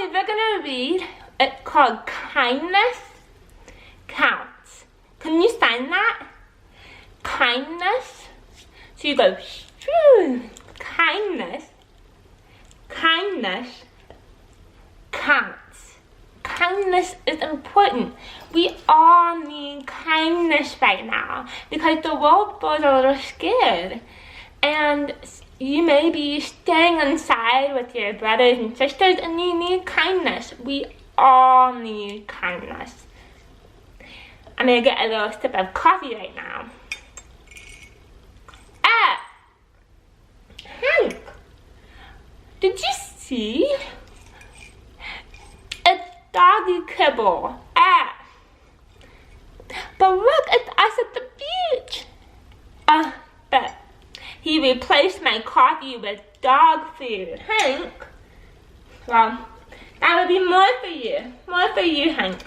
today we're gonna read, it's called Kindness Counts. Can you sign that? Kindness. So you go, kindness. Kindness counts. Kindness is important. We all need kindness right now because the world feels a little scared. And you may be staying inside with your brothers and sisters and you need kindness. We all need kindness. I'm gonna get a little sip of coffee right now. Hank, did you see? It's doggy kibble. But look, it's us at the beach. But he replaced my coffee with dog food. Hank, well, that would be more for you. More for you, Hank.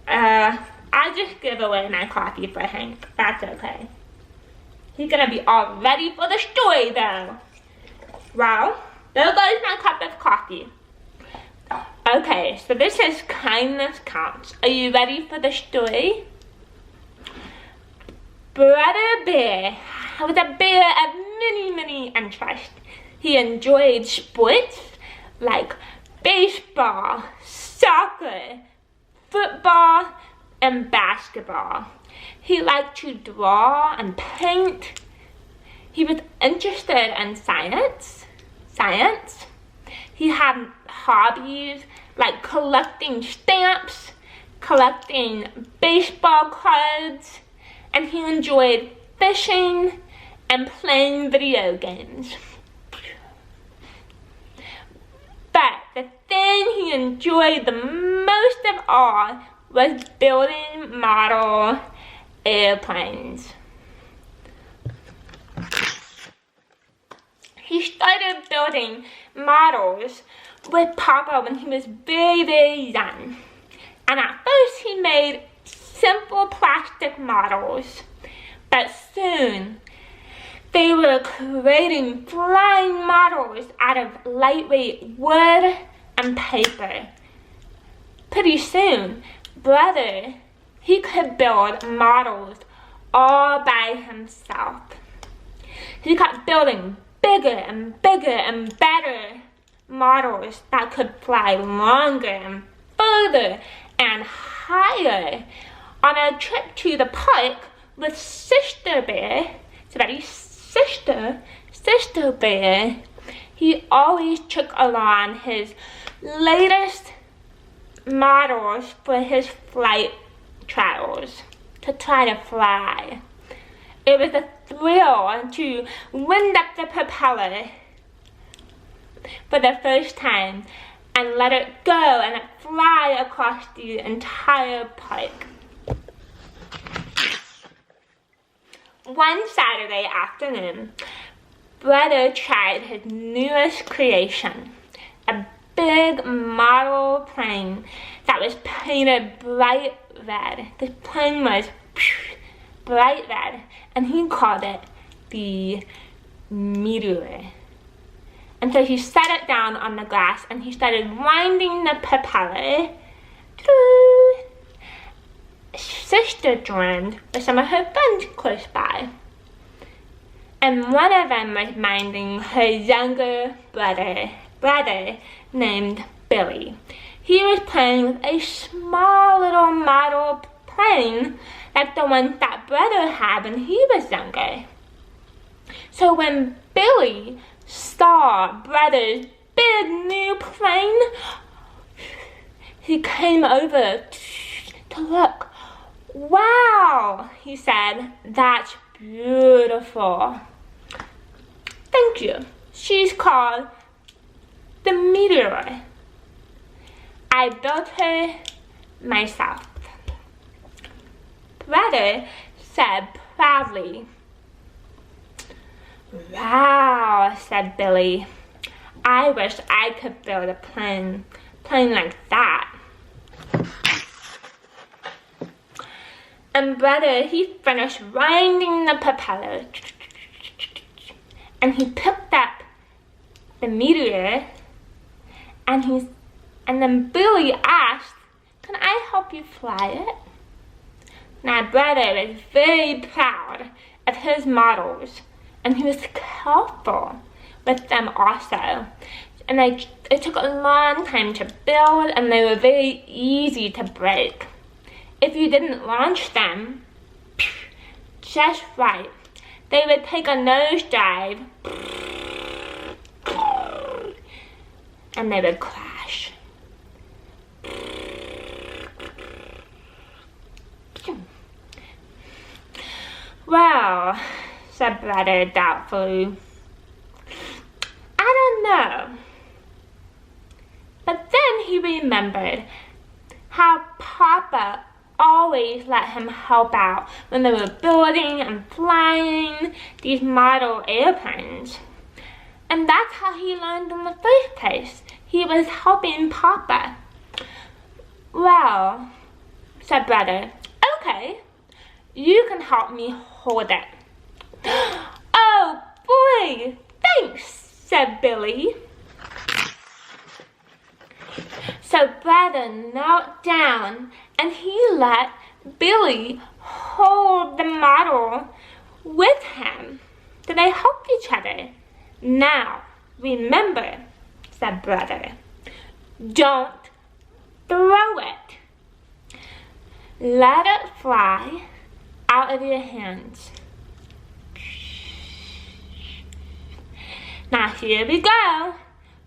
I just give away my coffee for Hank. That's okay. He's gonna be all ready for the story though. Well, there goes my cup of coffee. Okay, so this is Kindness Counts. Are you ready for the story? Brother Bear was a bear of many interests. He enjoyed sports like baseball, soccer, football, and basketball. He liked to draw and paint. He was interested in science. He had hobbies like collecting stamps, collecting baseball cards, and he enjoyed fishing and playing video games. But the thing he enjoyed the most of all was building model airplanes. He started building models with Papa when he was very young. And at first he made simple plastic models, but soon they were creating flying models out of lightweight wood and paper. Pretty soon, Brother, he could build models all by himself. He kept building bigger and better models that could fly longer and further and higher. On a trip to the park with Sister Bear, Sister Bear, he always took along his latest models for his flight trials to try to fly. It was a thrill to wind up the propeller for the first time and let it go and fly across the entire park. One Saturday afternoon, Brother tried his newest creation, a big model plane that was painted bright red. This plane was bright red, and he called it the Meteor. And so he set it down on the grass and he started winding the propeller. Sister joined with some of her friends close by. And one of them was minding her younger brother named Billy. He was playing with a small little model plane like the one that Brother had when he was younger. So when Billy saw Brother's big new plane, he came over to look. Wow, he said, that's beautiful. Thank you. She's called the Meteor. I built her myself. Brother said proudly. Wow, said Billy. I wish I could build a plane like that. And Brother, he finished winding the propeller. And he picked up the meteor, and then Billy asked, "Can I help you fly it?" My brother was very proud of his models, and he was careful with them also. And it took a long time to build, and they were very easy to break. If you didn't launch them just right, they would take a nosedive and they would crash. "Well," said Brother doubtfully, "I don't know." But then he remembered how Papa always let him help out when they were building and flying these model airplanes. And that's how he learned in the first place. He was helping Papa. "Well," said Brother, "okay, you can help me hold it." "Oh boy, thanks," said Billy. So Brother knelt down and he let Billy hold the model with him. So they helped each other. "Now, remember," said Brother, "don't throw it. Let it fly out of your hands." Now here we go.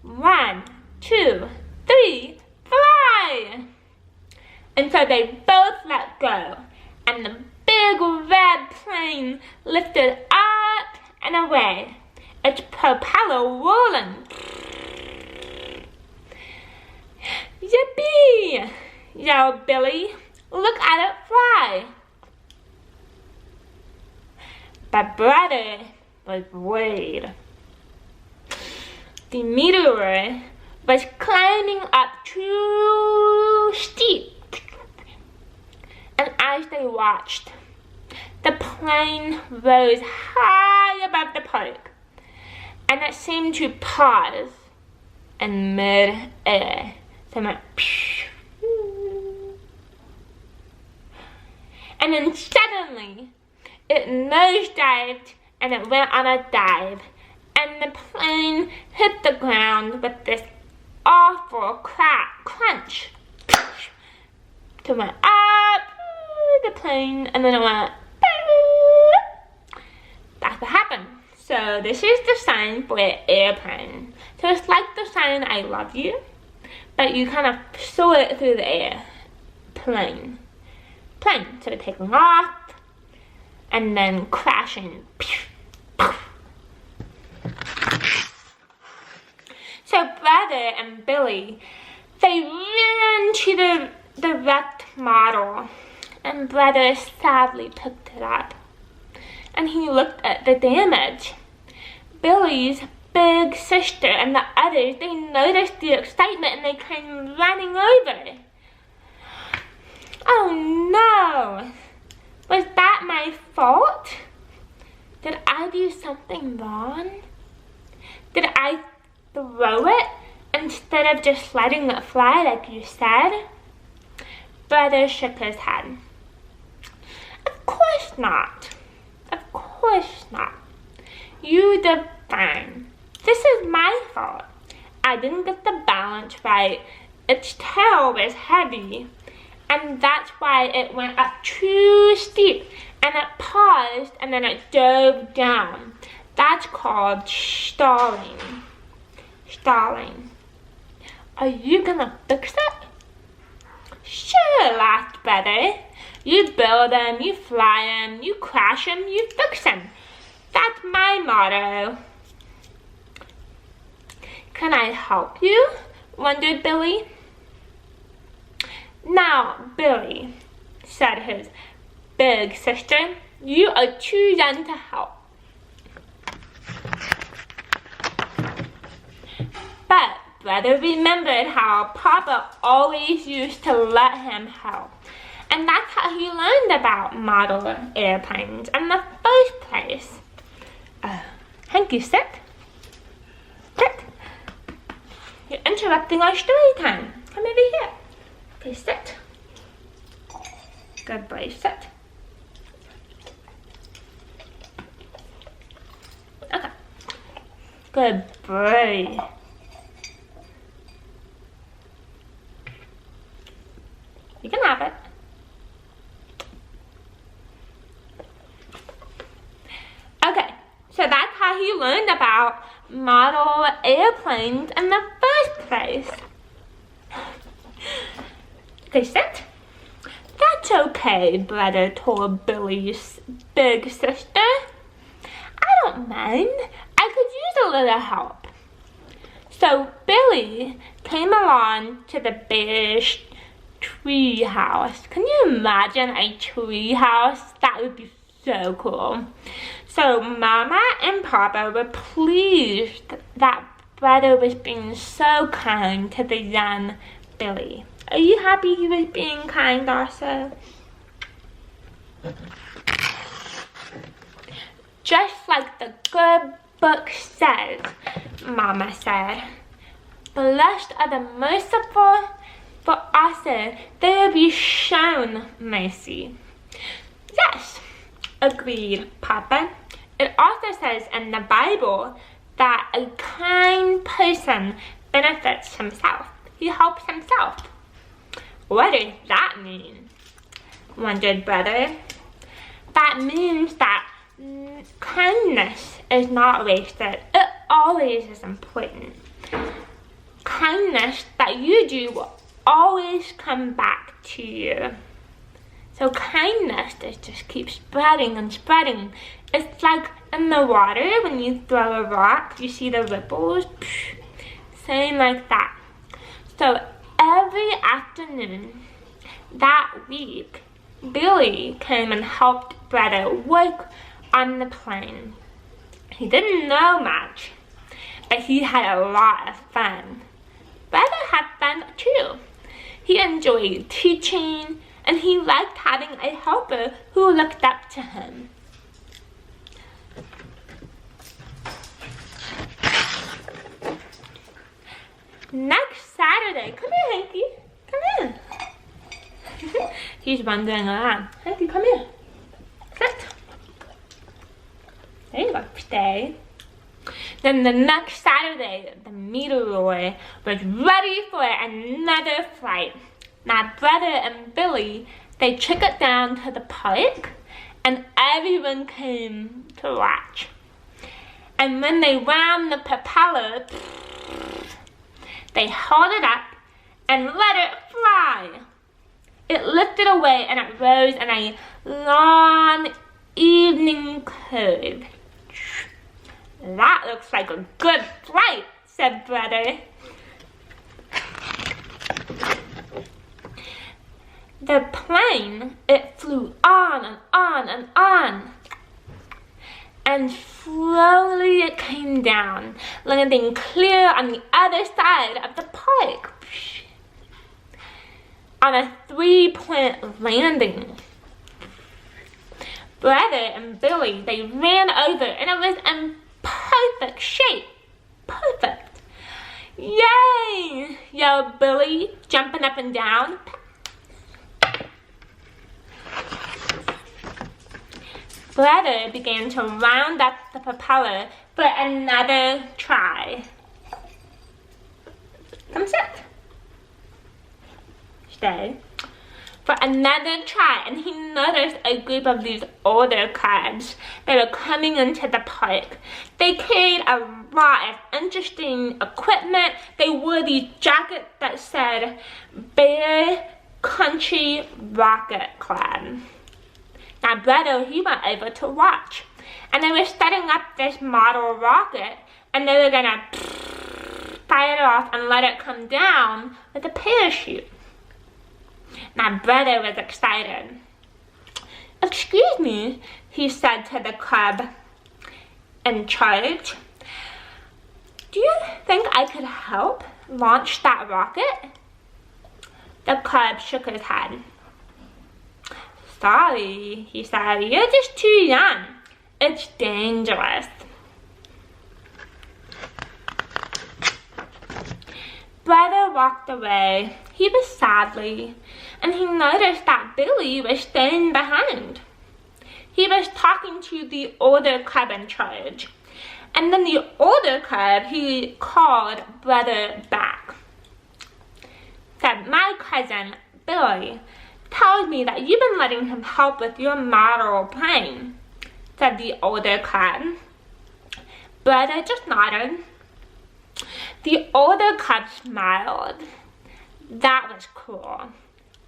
1, 2, 3, fly! And so they both let go, and the big red plane lifted up and away, its propeller whirling. "Yippee!" yelled Billy. "Look at it fly." But Brother was worried. The meteor was climbing up too steep. And as they watched, the plane rose high above the park, and it seemed to pause in mid-air. So it went phew. And then suddenly, it nosedived and it went on a dive, and the plane hit the ground with this awful crunch. So it went up the plane, and then it went. That's what happened. So this is the sign for an airplane. So it's like the sign "I love you," but you kind of saw it through the air. Plane. So taking off and then crashing. So Brother and Billy, they ran to the wrecked model, and Brother sadly picked it up, and he looked at the damage. Billy's big sister and the others, they noticed the excitement and they came running over. "Oh no! Was that my fault? Did I do something wrong? Did I throw it instead of just letting it fly like you said?" Brother shook his head. "Of course not. Of course not. You did fine. This is my fault. I didn't get the balance right. Its tail was heavy, and that's why it went up too steep, and it paused, and then it dove down. That's called stalling. Stalling. Are you gonna fix it?" "Sure," laughed Brother. "You build them, you fly them, you crash them, you fix them. That's my motto." "Can I help you?" wondered Billy. "Now, Billy," said his big sister, "you are too young to help." But Brother remembered how Papa always used to let him help. And that's how he learned about model airplanes in the first place. Hanky, sit. Sit. interrupting our story time. Come over here. Okay, sit. Good boy, sit. Okay. Good boy. You can have it. Okay, so that's how he learned about model airplanes in the first place. Okay, sit. That's okay, brother told Billy's big sister. I don't mind. I could use a little help. So Billy came along to the bear's tree house. Can you imagine a tree house? That would be so cool. So Mama and Papa were pleased that brother was being so kind to the young Billy. Are you happy he was being kind also? Just like the good book says, Mama said, blessed are the merciful, for also they will be shown mercy. Yes, agreed Papa. It also says in the Bible that a kind person benefits himself. He helps himself. What does that mean? Wondered Brother. That means that kindness is not wasted. It always is important. Kindness that you do will always come back to you. So kindness just keeps spreading and spreading. It's like in the water when you throw a rock, you see the ripples. Same like that. So every afternoon that week, Billy came and helped Brother work on the plane. He didn't know much, but he had a lot of fun. Brother had fun too. He enjoyed teaching, and he liked having a helper who looked up to him. Next Saturday, come here, Hanky. Come here. He's wandering around. Hanky, come here. Sit. There you go. Stay. Then the next Saturday, the meteor was ready for another flight. Now, Brother and Billy, they took it down to the park, and everyone came to watch. And when they wound the propeller, they held it up and let it fly. It lifted away and it rose in a long evening curve. That looks like a good flight, said Brother. The plane, it flew on and on and on. And slowly it came down, landing clear on the other side of the park. On a 3-point landing. Brother and Billy, they ran over and it was in perfect shape. Perfect. Yay! Yelled Billy, jumping up and down. Brother began to round up the propeller for another try. Come sit. Stay. For another try, and he noticed a group of these older crabs. They were coming into the park. They carried a lot of interesting equipment. They wore these jackets that said Bear Country Rocket Club. Now Brother, he went over to watch. And they were setting up this model rocket, and they were gonna fire it off and let it come down with a parachute. Now Brother was excited. Excuse me, he said to the club in charge. Do you think I could help launch that rocket? The club shook his head. Sorry, he said, you're just too young. It's dangerous. Brother walked away. He was sadly, and he noticed that Billy was staying behind. He was talking to the older cub in charge. And then the older cub, he called Brother back. Said, my cousin, Billy, tells me that you've been letting him help with your model plane, said the older cub. Brother just nodded. The older cub smiled. That was cool.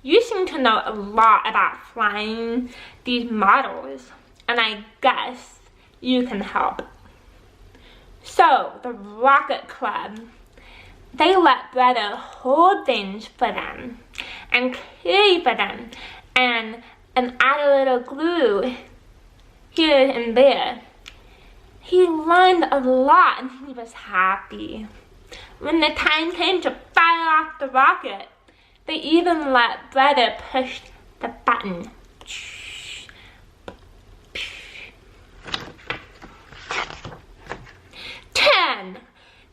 You seem to know a lot about flying these models, and I guess you can help. So, the Rocket Club, they let Brother hold things for them, and carry for them, and add a little glue here and there. He learned a lot, and he was happy. When the time came to fire off the rocket, they even let Brother push the button. 10,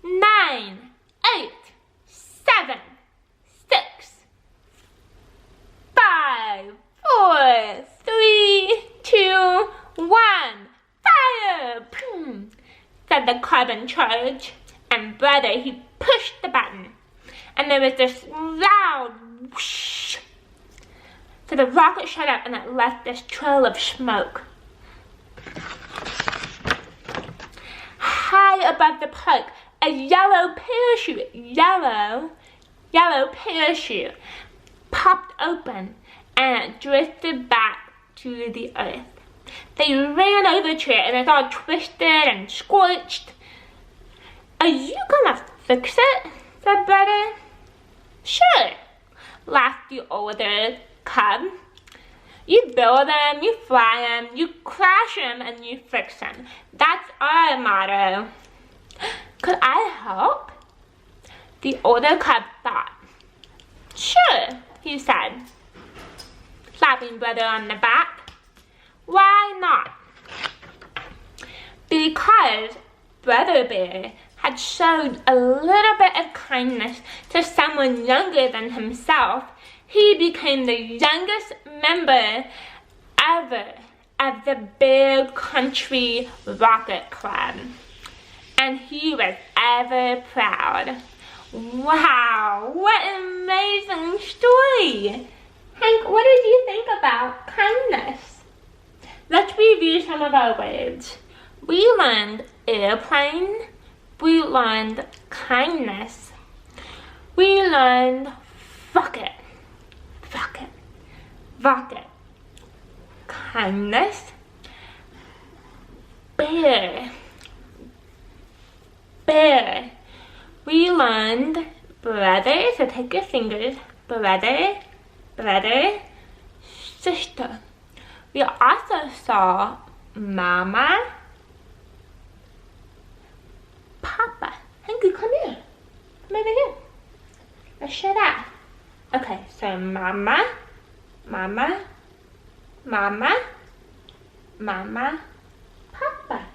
9, 8, 7, 6, 5, 4, 3, 2, 1, fire! Boom, said the cub in charge. And Brother, he pushed the button. And there was this loud whoosh. So the rocket shut up and it left this trail of smoke. High above the park, a yellow parachute popped open and it drifted back to the earth. They ran over to it and it's all twisted and scorched. Are you gonna fix it? Said Brother. Sure, laughed the older cub. You build them, you fly them, you crash them, and you fix them. That's our motto. Could I help? The older cub thought. Sure, he said, slapping Brother on the back. Why not? Because Brother Bear had showed a little bit of kindness to someone younger than himself. He became the youngest member ever of the Bear Country Rocket Club. And he was ever proud. Wow, what an amazing story! Hank, what did you think about kindness? Let's review some of our words. We learned airplane. We learned kindness. We learned rocket. Kindness. Bear. We learned brother, so take your fingers. Brother, sister. We also saw mama, papa. Hanky, come here. Come over here. Let's show that. Okay, so mama, papa.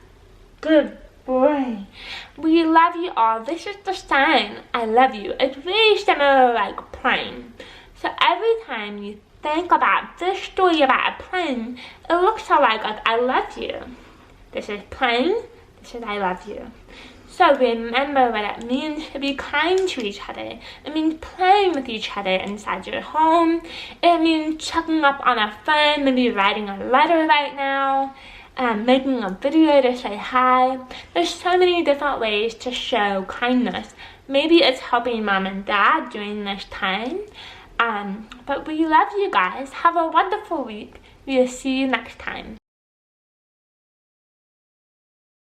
Good boy. We love you all. This is the sign I love you. It's very similar like plane. So every time you think about this story about a plane, it looks so like I love you. This is plane, this is I love you. So remember what it means to be kind to each other. It means playing with each other inside your home. It means checking up on a friend, maybe writing a letter right now, making a video to say hi. There's so many different ways to show kindness. Maybe it's helping mom and dad during this time. But we love you guys. Have a wonderful week. We'll see you next time.